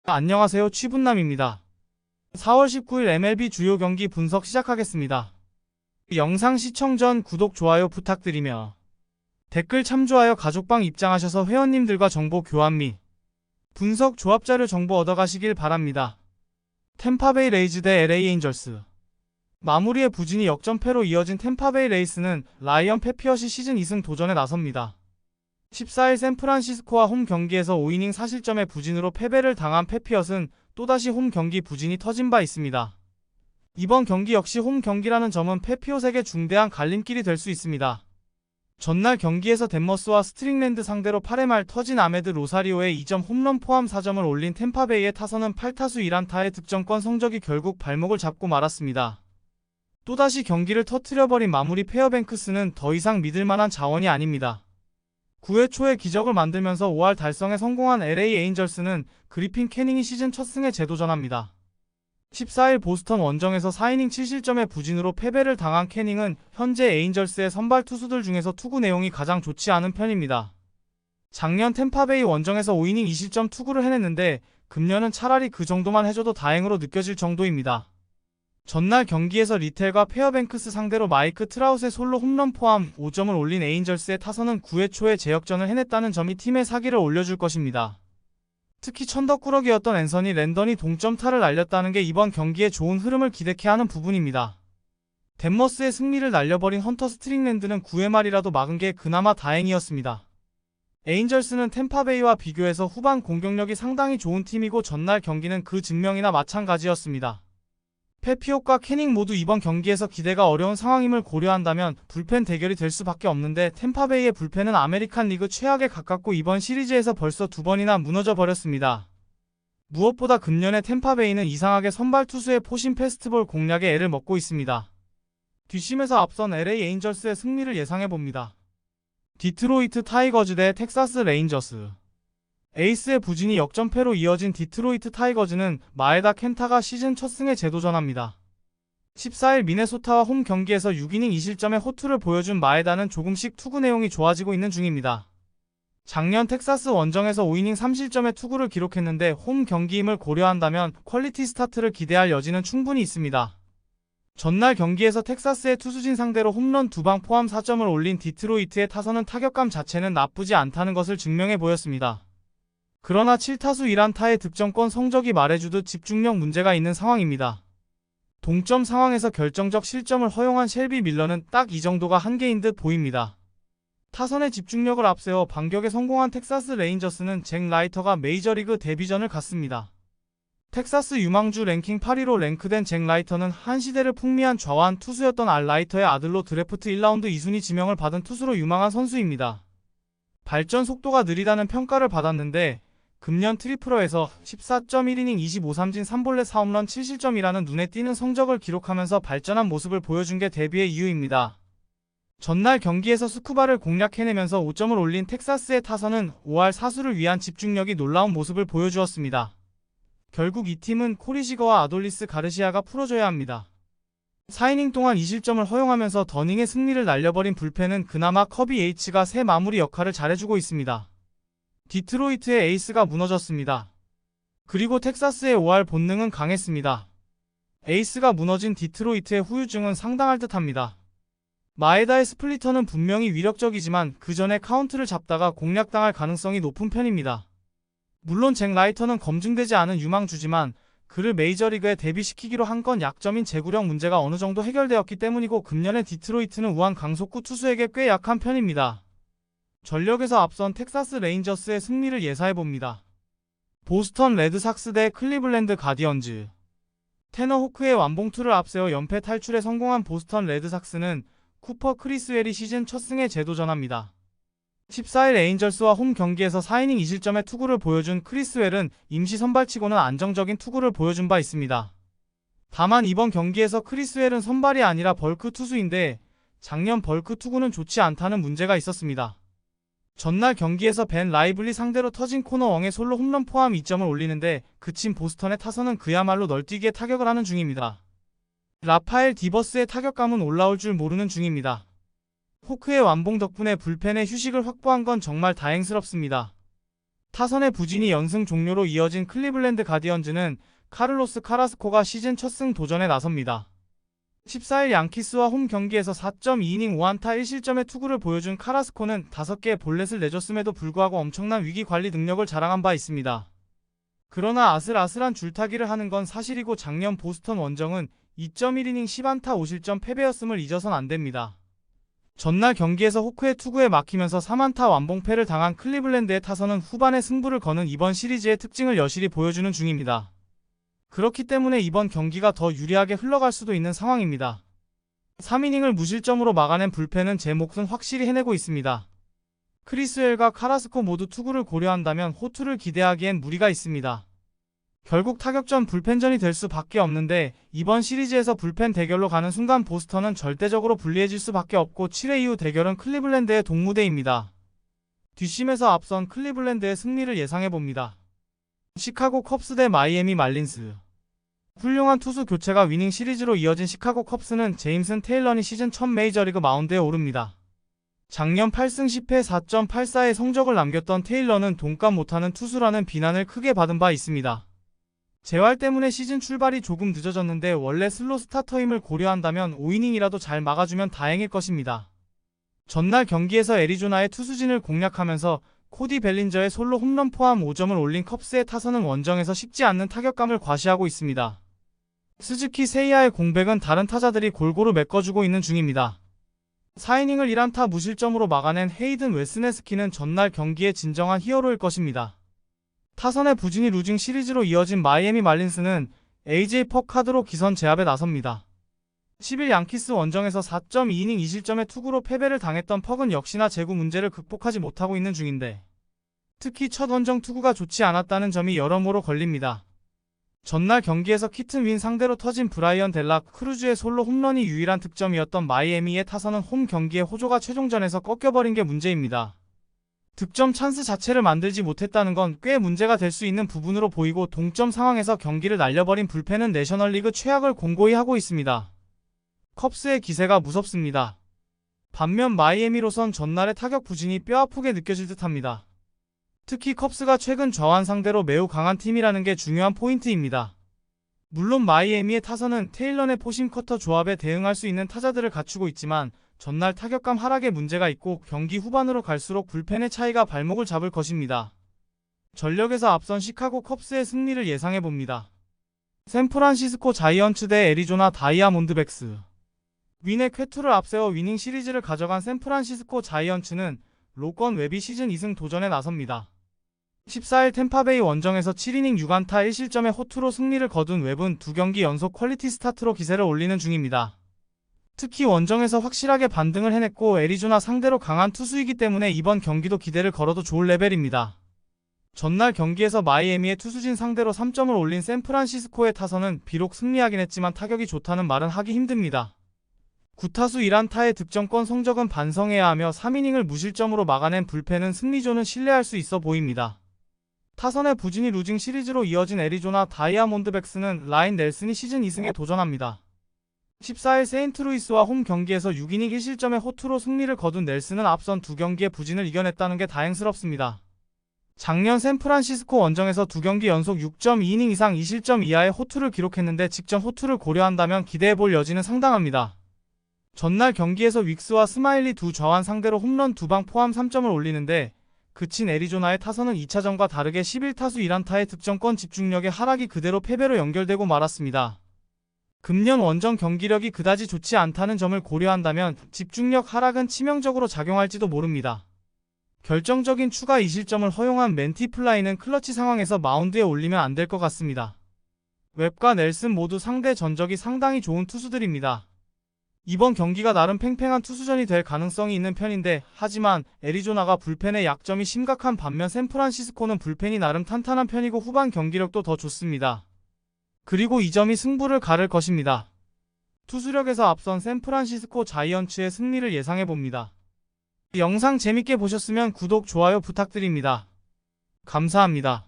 안녕하세요, 취분남입니다. 4월 19일 MLB 주요 경기 분석 시작하겠습니다. 영상 시청 전 구독, 좋아요 부탁드리며 댓글 참조하여 가족방 입장하셔서 회원님들과 정보 교환 및 분석 조합자료 정보 얻어가시길 바랍니다. 템파베이 레이즈 대 LA 에인절스. 마무리에 부진이 역전패로 이어진 템파베이 레이스는 라이언 패피엇이 시즌 2승 도전에 나섭니다. 14일 샌프란시스코와 홈 경기에서 5이닝 4실점의 부진으로 패배를 당한 패피엇은 또다시 홈 경기 부진이 터진 바 있습니다. 이번 경기 역시 홈 경기라는 점은 패피엇에게 중대한 갈림길이 될 수 있습니다. 전날 경기에서 댄머스와 스트링랜드 상대로 8회 말 터진 아메드 로사리오의 2점 홈런 포함 4점을 올린 템파베이의 타선은 8타수 1안타의 득점권 성적이 결국 발목을 잡고 말았습니다. 또다시 경기를 터뜨려버린 마무리 페어뱅크스는 더 이상 믿을만한 자원이 아닙니다. 9회 초에 기적을 만들면서 5할 달성에 성공한 LA 에인절스는 그리핀 캐닝이 시즌 첫 승에 재도전합니다. 14일 보스턴 원정에서 4이닝 7실점의 부진으로 패배를 당한 캐닝은 현재 에인절스의 선발 투수들 중에서 투구 내용이 가장 좋지 않은 편입니다. 작년 템파베이 원정에서 5이닝 2실점 투구를 해냈는데 금년은 차라리 그 정도만 해줘도 다행으로 느껴질 정도입니다. 전날 경기에서 리텔과 페어뱅크스 상대로 마이크 트라웃의 솔로 홈런 포함 5점을 올린 에인절스의 타선은 9회 초에 재역전을 해냈다는 점이 팀의 사기를 올려줄 것입니다. 특히 천덕꾸러기였던 앤서니 랜던이 동점타를 날렸다는 게 이번 경기에 좋은 흐름을 기대케 하는 부분입니다. 댄머스의 승리를 날려버린 헌터 스트링랜드는 9회 말이라도 막은 게 그나마 다행이었습니다. 에인절스는 템파베이와 비교해서 후반 공격력이 상당히 좋은 팀이고 전날 경기는 그 증명이나 마찬가지였습니다. 패피엇과 캐닝 모두 이번 경기에서 기대가 어려운 상황임을 고려한다면 불펜 대결이 될 수밖에 없는데 템파베이의 불펜은 아메리칸 리그 최악에 가깝고 이번 시리즈에서 벌써 2번이나 무너져 버렸습니다. 무엇보다 금년의 템파베이는 이상하게 선발 투수의 포심 페스티벌 공략에 애를 먹고 있습니다. 뒷심에서 앞선 LA 에인절스의 승리를 예상해봅니다. 디트로이트 타이거즈 대 텍사스 레인저스. 에이스의 부진이 역전패로 이어진 디트로이트 타이거즈는 마에다 켄타가 시즌 첫 승에 재도전합니다. 14일 미네소타와 홈 경기에서 6이닝 2실점의 호투를 보여준 마에다는 조금씩 투구 내용이 좋아지고 있는 중입니다. 작년 텍사스 원정에서 5이닝 3실점의 투구를 기록했는데 홈 경기임을 고려한다면 퀄리티 스타트를 기대할 여지는 충분히 있습니다. 전날 경기에서 텍사스의 투수진 상대로 홈런 2방 포함 4점을 올린 디트로이트의 타선은 타격감 자체는 나쁘지 않다는 것을 증명해 보였습니다. 그러나 7타수 1안타의 득점권 성적이 말해주듯 집중력 문제가 있는 상황입니다. 동점 상황에서 결정적 실점을 허용한 셸비 밀러는 딱 이 정도가 한계인 듯 보입니다. 타선의 집중력을 앞세워 반격에 성공한 텍사스 레인저스는 잭 라이터가 메이저리그 데뷔전을 갔습니다. 텍사스 유망주 랭킹 8위로 랭크된 잭 라이터는 한 시대를 풍미한 좌완 투수였던 알 라이터의 아들로 드래프트 1라운드 2순위 지명을 받은 투수로 유망한 선수입니다. 발전 속도가 느리다는 평가를 받았는데 금년 트리플러에서 14.1이닝 25삼진 3볼넷 4홈런 7실점이라는 눈에 띄는 성적을 기록하면서 발전한 모습을 보여준 게 데뷔의 이유입니다. 전날 경기에서 스쿠바를 공략해내면서 5점을 올린 텍사스의 타선은 5할 4수를 위한 집중력이 놀라운 모습을 보여주었습니다. 결국 이 팀은 코리 시거와 아돌리스 가르시아가 풀어줘야 합니다. 4이닝 동안 2실점을 허용하면서 더닝의 승리를 날려버린 불펜은 그나마 커비 H가 새 마무리 역할을 잘해주고 있습니다. 디트로이트의 에이스가 무너졌습니다. 그리고 텍사스의 5할 본능은 강했습니다. 에이스가 무너진 디트로이트의 후유증은 상당할 듯합니다. 마에다의 스플리터는 분명히 위력적이지만 그 전에 카운트를 잡다가 공략당할 가능성이 높은 편입니다. 물론 잭 라이터는 검증되지 않은 유망주지만 그를 메이저리그에 데뷔시키기로 한 건 약점인 제구력 문제가 어느 정도 해결되었기 때문이고 금년의 디트로이트는 우한 강속구 투수에게 꽤 약한 편입니다. 전력에서 앞선 텍사스 레인저스의 승리를 예상해봅니다. 보스턴 레드삭스 대 클리블랜드 가디언즈. 테너 호크의 완봉투를 앞세워 연패 탈출에 성공한 보스턴 레드삭스는 쿠퍼 크리스웰이 시즌 첫 승에 재도전합니다. 14일 에인절스와 홈 경기에서 4이닝 2실점의 투구를 보여준 크리스웰은 임시 선발치고는 안정적인 투구를 보여준 바 있습니다. 다만 이번 경기에서 크리스웰은 선발이 아니라 벌크 투수인데 작년 벌크 투구는 좋지 않다는 문제가 있었습니다. 전날 경기에서 벤 라이블리 상대로 터진 코너왕의 솔로 홈런 포함 2점을 올리는데 그친 보스턴의 타선은 그야말로 널뛰기에 타격을 하는 중입니다. 라파엘 디버스의 타격감은 올라올 줄 모르는 중입니다. 호크의 완봉 덕분에 불펜에 휴식을 확보한 건 정말 다행스럽습니다. 타선의 부진이 연승 종료로 이어진 클리블랜드 가디언즈는 카를로스 카라스코가 시즌 첫 승 도전에 나섭니다. 14일 양키스와 홈 경기에서 4.2이닝 5안타 1실점의 투구를 보여준 카라스코는 5개의 볼넷을 내줬음에도 불구하고 엄청난 위기 관리 능력을 자랑한 바 있습니다. 그러나 아슬아슬한 줄타기를 하는 건 사실이고 작년 보스턴 원정은 2.1이닝 10안타 5실점 패배였음을 잊어선 안됩니다. 전날 경기에서 호크의 투구에 막히면서 3안타 완봉패를 당한 클리블랜드의 타선은 후반에 승부를 거는 이번 시리즈의 특징을 여실히 보여주는 중입니다. 그렇기 때문에 이번 경기가 더 유리하게 흘러갈 수도 있는 상황입니다. 3이닝을 무실점으로 막아낸 불펜은 제 몫은 확실히 해내고 있습니다. 크리스웰과 카라스코 모두 투구를 고려한다면 호투를 기대하기엔 무리가 있습니다. 결국 타격전 불펜전이 될 수밖에 없는데 이번 시리즈에서 불펜 대결로 가는 순간 보스턴은 절대적으로 불리해질 수밖에 없고 7회 이후 대결은 클리블랜드의 동무대입니다. 뒷심에서 앞선 클리블랜드의 승리를 예상해봅니다. 시카고 컵스 대 마이애미 말린스. 훌륭한 투수 교체가 위닝 시리즈로 이어진 시카고 컵스는 제임슨 테일런이 시즌 첫 메이저리그 마운드에 오릅니다. 작년 8승 10패 4.84의 성적을 남겼던 테일러는 돈값 못하는 투수라는 비난을 크게 받은 바 있습니다. 재활 때문에 시즌 출발이 조금 늦어졌는데 원래 슬로 스타터임을 고려한다면 5이닝이라도 잘 막아주면 다행일 것입니다. 전날 경기에서 애리조나의 투수진을 공략하면서 코디 벨린저의 솔로 홈런 포함 5점을 올린 컵스의 타선은 원정에서 쉽지 않는 타격감을 과시하고 있습니다. 스즈키 세이야의 공백은 다른 타자들이 골고루 메꿔주고 있는 중입니다. 4이닝을 1안타 무실점으로 막아낸 헤이든 웨스네스키는 전날 경기의 진정한 히어로일 것입니다. 타선의 부진이 루징 시리즈로 이어진 마이애미 말린스는 AJ 퍽 카드로 기선 제압에 나섭니다. 10일 양키스 원정에서 4.2이닝 2실점의 투구로 패배를 당했던 퍽은 역시나 제구 문제를 극복하지 못하고 있는 중인데 특히 첫 원정 투구가 좋지 않았다는 점이 여러모로 걸립니다. 전날 경기에서 키튼 윈 상대로 터진 브라이언 델라 크루즈의 솔로 홈런이 유일한 득점이었던 마이애미의 타선은 홈 경기의 호조가 최종전에서 꺾여버린 게 문제입니다. 득점 찬스 자체를 만들지 못했다는 건 꽤 문제가 될 수 있는 부분으로 보이고 동점 상황에서 경기를 날려버린 불펜은 내셔널리그 최악을 공고히 하고 있습니다. 컵스의 기세가 무섭습니다. 반면 마이애미로선 전날의 타격 부진이 뼈아프게 느껴질 듯합니다. 특히 컵스가 최근 저한 상대로 매우 강한 팀이라는 게 중요한 포인트입니다. 물론 마이애미의 타선은 테일런의 포심 커터 조합에 대응할 수 있는 타자들을 갖추고 있지만 전날 타격감 하락에 문제가 있고 경기 후반으로 갈수록 불펜의 차이가 발목을 잡을 것입니다. 전력에서 앞선 시카고 컵스의 승리를 예상해봅니다. 샌프란시스코 자이언츠 대 애리조나 다이아몬드백스. 윈의 쾌투를 앞세워 위닝 시리즈를 가져간 샌프란시스코 자이언츠는 로건 웹이 시즌 2승 도전에 나섭니다. 14일 템파베이 원정에서 7이닝 6안타 1실점의 호투로 승리를 거둔 웹은 2경기 연속 퀄리티 스타트로 기세를 올리는 중입니다. 특히 원정에서 확실하게 반등을 해냈고 애리조나 상대로 강한 투수이기 때문에 이번 경기도 기대를 걸어도 좋을 레벨입니다. 전날 경기에서 마이애미의 투수진 상대로 3점을 올린 샌프란시스코의 타선은 비록 승리하긴 했지만 타격이 좋다는 말은 하기 힘듭니다. 9타수 1안타의 득점권 성적은 반성해야 하며 3이닝을 무실점으로 막아낸 불펜은 승리조는 신뢰할 수 있어 보입니다. 타선의 부진이 루징 시리즈로 이어진 애리조나 다이아몬드백스는 라인 넬슨이 시즌 2승에 도전합니다. 14일 세인트루이스와 홈 경기에서 6이닝 1실점의 호투로 승리를 거둔 넬슨은 앞선 2경기의 부진을 이겨냈다는 게 다행스럽습니다. 작년 샌프란시스코 원정에서 2경기 연속 6.2이닝 이상 2실점 이하의 호투를 기록했는데 직전 호투를 고려한다면 기대해볼 여지는 상당합니다. 전날 경기에서 윅스와 스마일리 두 좌완 상대로 홈런 2방 포함 3점을 올리는데 그친 애리조나의 타선은 2차전과 다르게 11타수 1안타의 득점권 집중력의 하락이 그대로 패배로 연결되고 말았습니다. 금년 원정 경기력이 그다지 좋지 않다는 점을 고려한다면 집중력 하락은 치명적으로 작용할지도 모릅니다. 결정적인 추가 2실점을 허용한 맨티플라이는 클러치 상황에서 마운드에 올리면 안 될 것 같습니다. 웹과 넬슨 모두 상대 전적이 상당히 좋은 투수들입니다. 이번 경기가 나름 팽팽한 투수전이 될 가능성이 있는 편인데 하지만 애리조나가 불펜의 약점이 심각한 반면 샌프란시스코는 불펜이 나름 탄탄한 편이고 후반 경기력도 더 좋습니다. 그리고 이 점이 승부를 가를 것입니다. 투수력에서 앞선 샌프란시스코 자이언츠의 승리를 예상해봅니다. 영상 재밌게 보셨으면 구독, 좋아요 부탁드립니다. 감사합니다.